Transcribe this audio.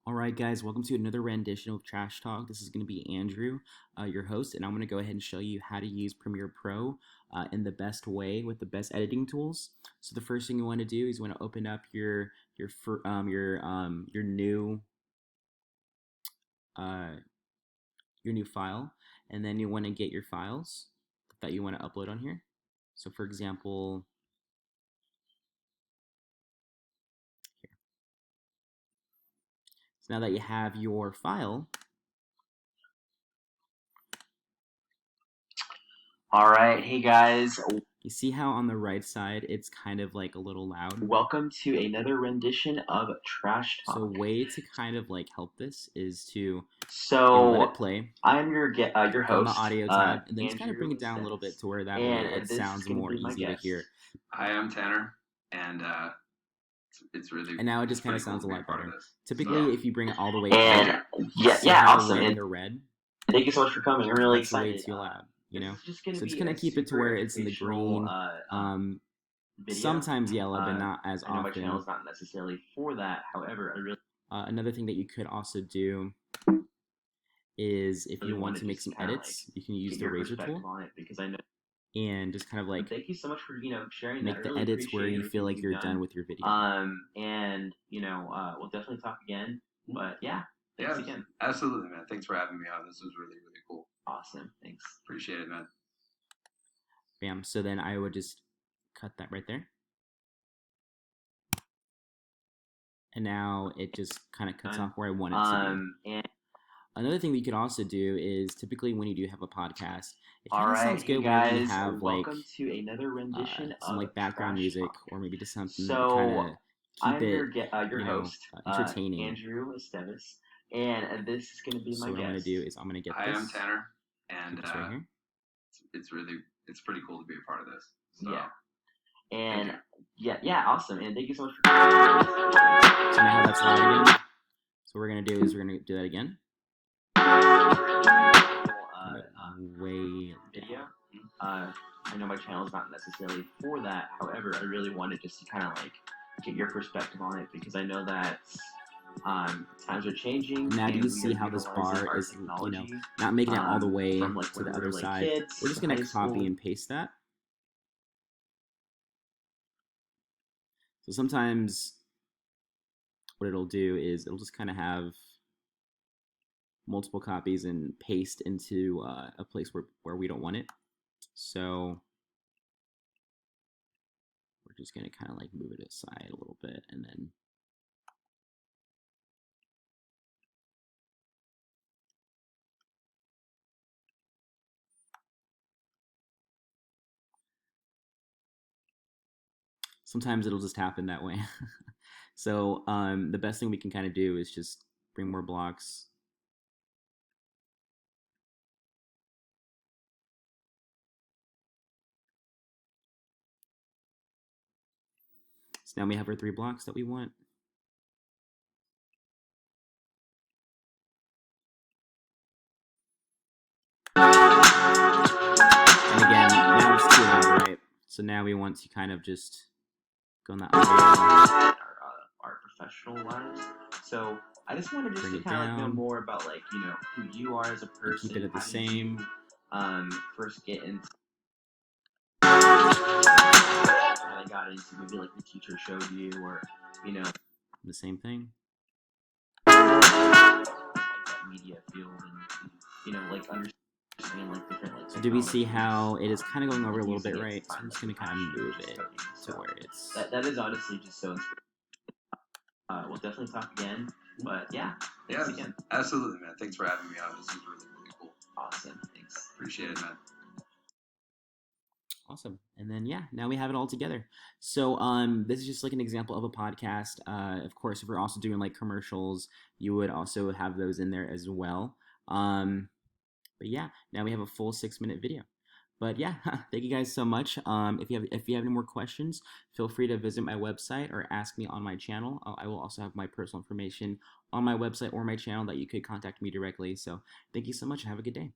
All right, guys, welcome to another rendition of Trash Talk. This is going to be Andrew, your host, and I'm going to go ahead and show you how to use Premiere Pro in the best way with the best editing tools. So the first thing you want to do is you want to open up uh, your new file, and then you want to get your files that you want to upload on here. So for example, here. So now that you have your file, All right, hey guys, you see how on the right side it's kind of like a little loud? welcome to another rendition of Trash Talk. So a way to kind of like help this is to let it play. I'm your go host, on the audio tab, and then just kind of Andrew bring it down a little bit to where that way and it this is sounds gonna more be my easy to guest. hear. Hi, I'm Tanner, and it's really And now it just kind of pretty cool sounds a to be lot part better. of this. Typically, So, if you bring it all the way And up, yeah, how awesome. we're in And the red, thank you so much for coming. I'm really that's way excited. too loud, you know? This is just gonna So be just gonna a keep it to super where it's in the educational, green, video. sometimes yellow, but not as I know my channel often. is not necessarily for that. However, I really Another thing that you could also do is if you want to make some edits, you can use get the your Razor perspective tool on it because I know. and just kind of like Thank you so much for sharing that. make I the really edits where appreciate you feel like everything you're you've done with your video. And we'll definitely talk again. But yeah, thanks again. Absolutely, man. Thanks for having me on. This was really, really cool. Awesome. Thanks. Appreciate it, man. Bam. So then I would just cut that right there. And now it just kind of cuts off where I want it to be. And another thing that you could also do is typically when you do have a podcast, it kind all of right, sounds good hey when you guys, have like welcome to another rendition some of like background Trash music Talk. or maybe just something to So kind of keep I'm it, your host, entertaining. Andrew Esteves, and this is going to be So my what guest. I'm going to do is I'm going to get Hi, this. I'm Tanner, and this right here. it's pretty cool to be a part of this. So, yeah. And awesome. And thank you so much for. So now that's loud again. So what we're gonna do is we're gonna do that again. Way video. I know my channel is not necessarily for that. However, I really wanted just to kind of like get your perspective on it because I know that times are changing. Now do you see how this bar is, not making it all the way from, like, to the when other we were, side? kids, We're just gonna high copy school. and paste that. So sometimes what it'll do is it'll just kind of have multiple copies and paste into a place where we don't want it. So we're just going to kind of like move it aside a little bit and then sometimes it'll just happen that way. So the best thing we can kind of do is just bring more blocks. So now we have our 3 blocks that we want. And again, now it's too loud, right? So now we want to kind of just go on that audio. Our professional lives. So I just wanted just to kind of know more about like who you are as a person. Keep it at the same. First get into. I got into maybe like the teacher showed you or the same thing. Like that media field and like understanding like different like. So do we see how it is kind of going over a little bit, right? So I'm just gonna kind of move it to where it's. That is honestly just so inspiring. We'll definitely talk again, but thanks again. Absolutely, man. Thanks for having me on. This is really, really cool. Awesome. Thanks. Appreciate it, man. Awesome. And then now we have it all together. So this is just like an example of a podcast. Of course, if we're also doing like commercials, you would also have those in there as well. But yeah, now we have a full 6-minute video. But yeah, thank you guys so much. If you have any more questions, feel free to visit my website or ask me on my channel. I will also have my personal information on my website or my channel that you could contact me directly. So thank you so much and have a good day.